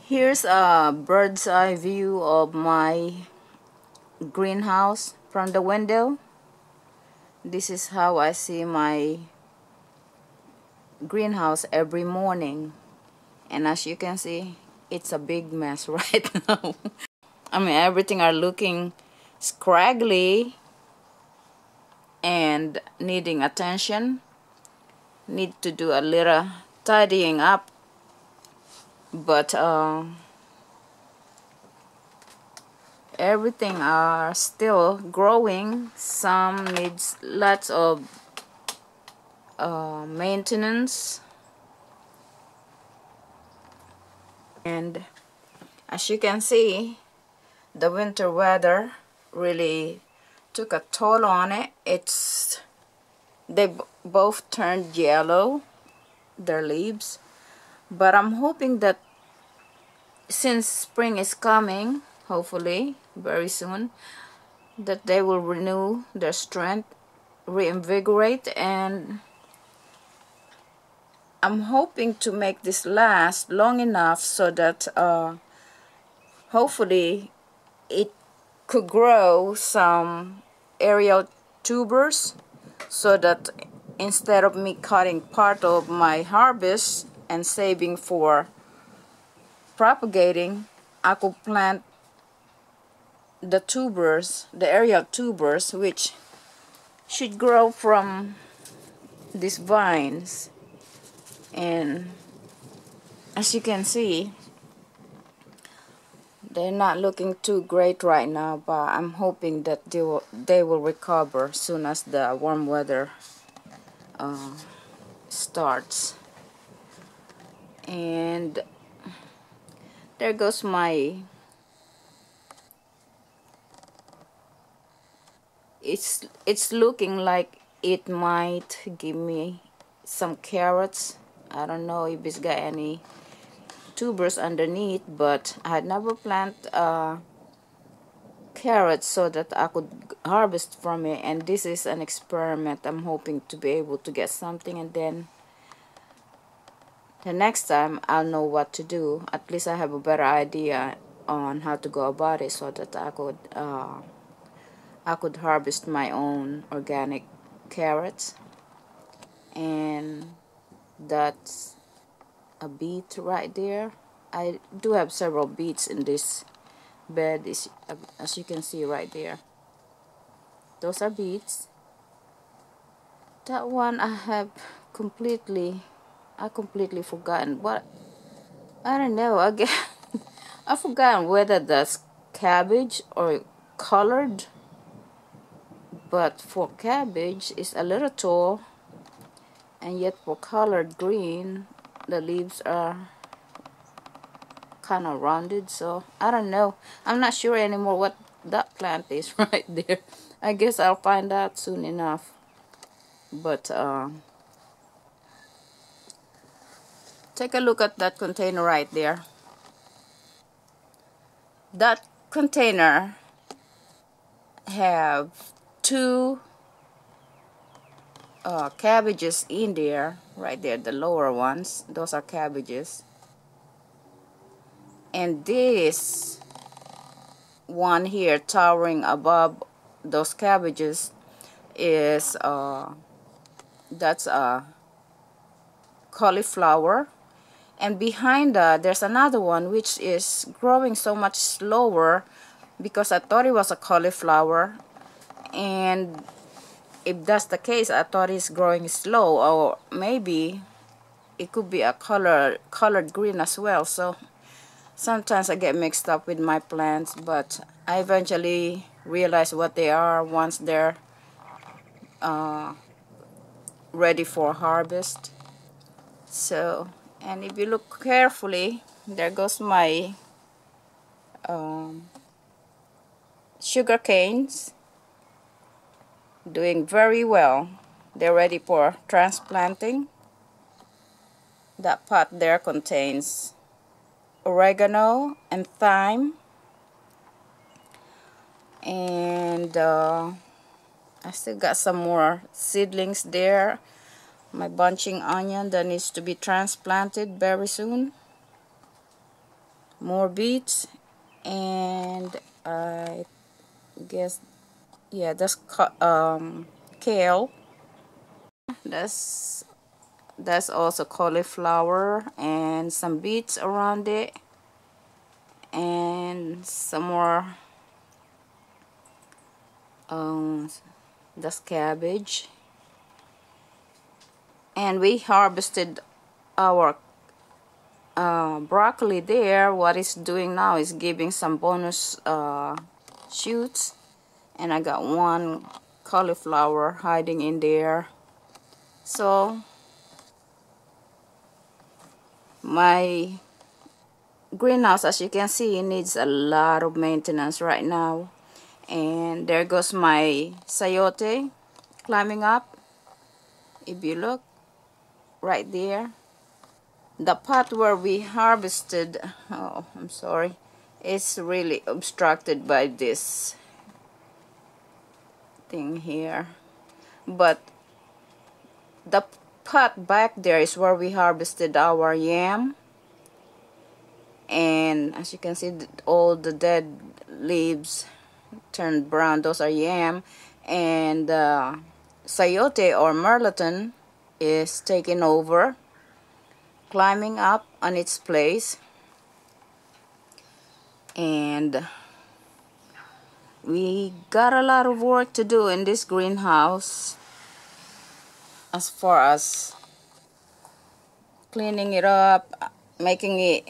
Here's a bird's eye view of my greenhouse from the window. This is how I see my greenhouse every morning, and as you can see, it's a big mess right now. I mean, everything are looking scraggly and needing attention. Need to do a little tidying up, but everything are still growing. Some needs lots of maintenance, and as you can see, the winter weather really took a toll on it. They both turned yellow, their leaves, but I'm hoping that since spring is coming, hopefully very soon, that they will renew their strength, reinvigorate, and I'm hoping to make this last long enough so that hopefully it could grow some aerial tubers, so that instead of me cutting part of my harvest and saving for propagating, I could plant the tubers, the aerial tubers, which should grow from these vines. And as you can see, they're not looking too great right now, but I'm hoping that they will recover soon as the warm weather starts. And there goes my it's looking like it might give me some carrots. I don't know if it's got any tubers underneath, but I had never planted carrots so that I could harvest from it, and this is an experiment. I'm hoping to be able to get something, and then the next time I'll know what to do. At least I have a better idea on how to go about it, so that I could harvest my own organic carrots. And that's a beet right there. I do have several beets in this bed, as you can see right there. Those are beets. That one I completely forgotten, but I don't know, I guess I forgotten whether that's cabbage or colored, but for cabbage it's a little tall, and yet for colored green the leaves are kind of rounded. So I don't know, I'm not sure anymore what that plant is right there. I guess I'll find out soon enough. But take a look at that container right there. That container have two cabbages in there right there, the lower ones. Those are cabbages, and this one here towering above those cabbages is that's a cauliflower, and behind that there's another one which is growing so much slower, because I thought it was a cauliflower, and if that's the case, I thought it's growing slow, or maybe it could be a colored green as well. So sometimes I get mixed up with my plants, but I eventually realize what they are once they're ready for harvest. So, and if you look carefully, there goes my sugar canes, doing very well. They're ready for transplanting. That pot there contains oregano and thyme, and I still got some more seedlings there. My bunching onion that needs to be transplanted very soon. more beets, and I guess, yeah, that's kale. That's also cauliflower and some beets around it, and some more. That's cabbage, and we harvested our broccoli there. What it's doing now is giving some bonus shoots, and I got one cauliflower hiding in there. So my greenhouse, as you can see, needs a lot of maintenance right now. And there goes my sayote climbing up. If you look right there, the pot where we harvested, oh, I'm sorry, it's really obstructed by this thing here. But the pot back there is where we harvested our yam. And as you can see, all the dead leaves turned brown. Those are yam. And sayote or merleton is taking over, climbing up on its place. And we got a lot of work to do in this greenhouse as far as cleaning it up, making it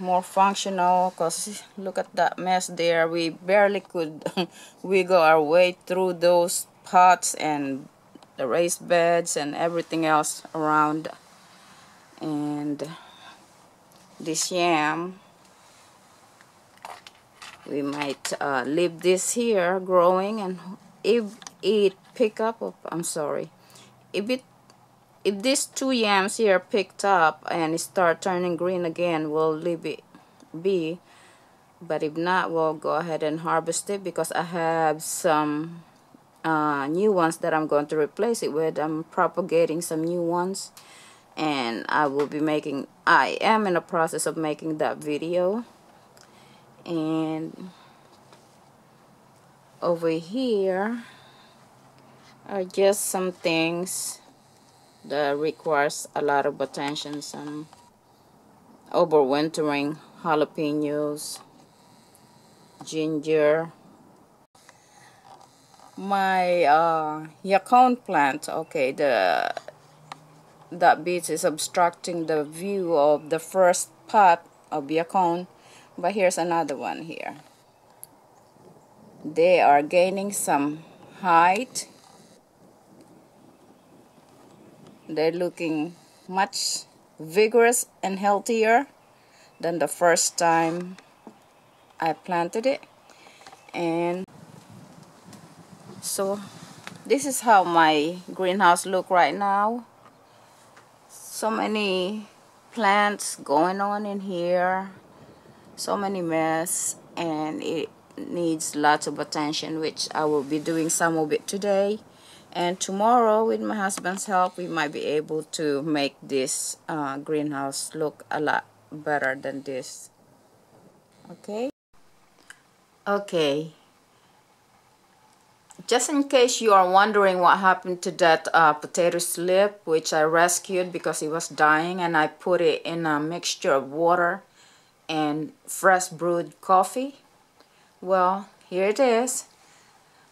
more functional, because look at that mess there. We barely could wiggle our way through those pots and the raised beds and everything else around. And this yam, we might leave this here growing, and if it pick up, I'm sorry, if these two yams here picked up and start turning green again, we'll leave it be. But if not, we'll go ahead and harvest it, because I have some new ones that I'm going to replace it with. I'm propagating some new ones, and I am in the process of making that video. And over here are just some things that requires a lot of attention. Some overwintering jalapenos, ginger, my yacon plant. Okay, that beet is obstructing the view of the first pot of yacon, but here's another one here. They are gaining some height. They're looking much vigorous and healthier than the first time I planted it. And so this is how my greenhouse look right now. So many plants going on in here, so many mess, and it needs lots of attention, which I will be doing some of it today. And tomorrow, with my husband's help, we might be able to make this greenhouse look a lot better than this. Okay? Okay. Just in case you are wondering what happened to that potato slip, which I rescued because it was dying, and I put it in a mixture of water and fresh brewed coffee. Well, here it is.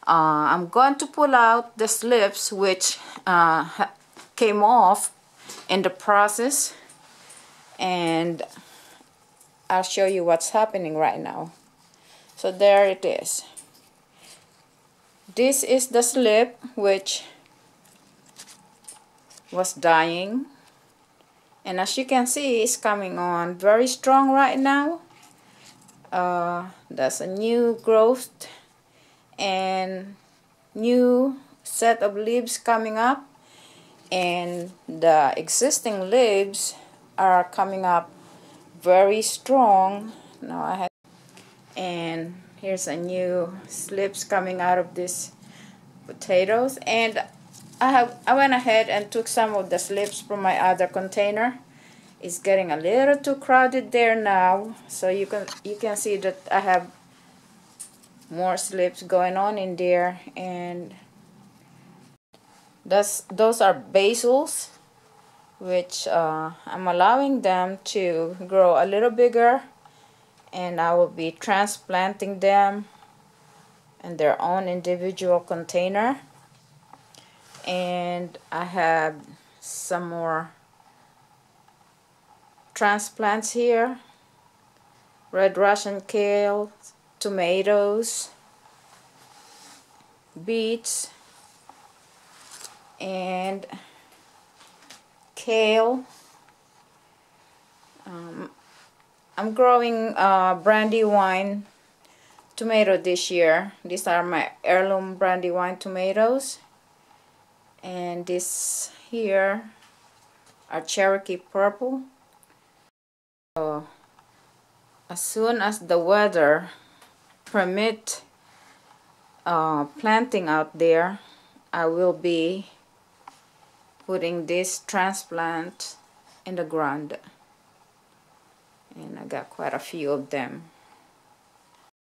I'm going to pull out the slips which came off in the process, and I'll show you what's happening right now. So there it is. This is the slip which was dying, and as you can see, it's coming on very strong right now. That's a new growth and new set of leaves coming up, and the existing leaves are coming up very strong. Now I have, and here's a new slips coming out of these potatoes, and I went ahead and took some of the slips from my other container, It's getting a little too crowded there now, so you can see that I have more slips going on in there, and those are basils, which I'm allowing them to grow a little bigger, and I will be transplanting them in their own individual container. And I have some more transplants here: red Russian kale, tomatoes, beets, and kale. I'm growing brandywine tomato this year. These are my heirloom brandywine tomatoes, and this here are Cherokee purple. So as soon as the weather permit planting out there, I will be putting this transplant in the ground, and I got quite a few of them.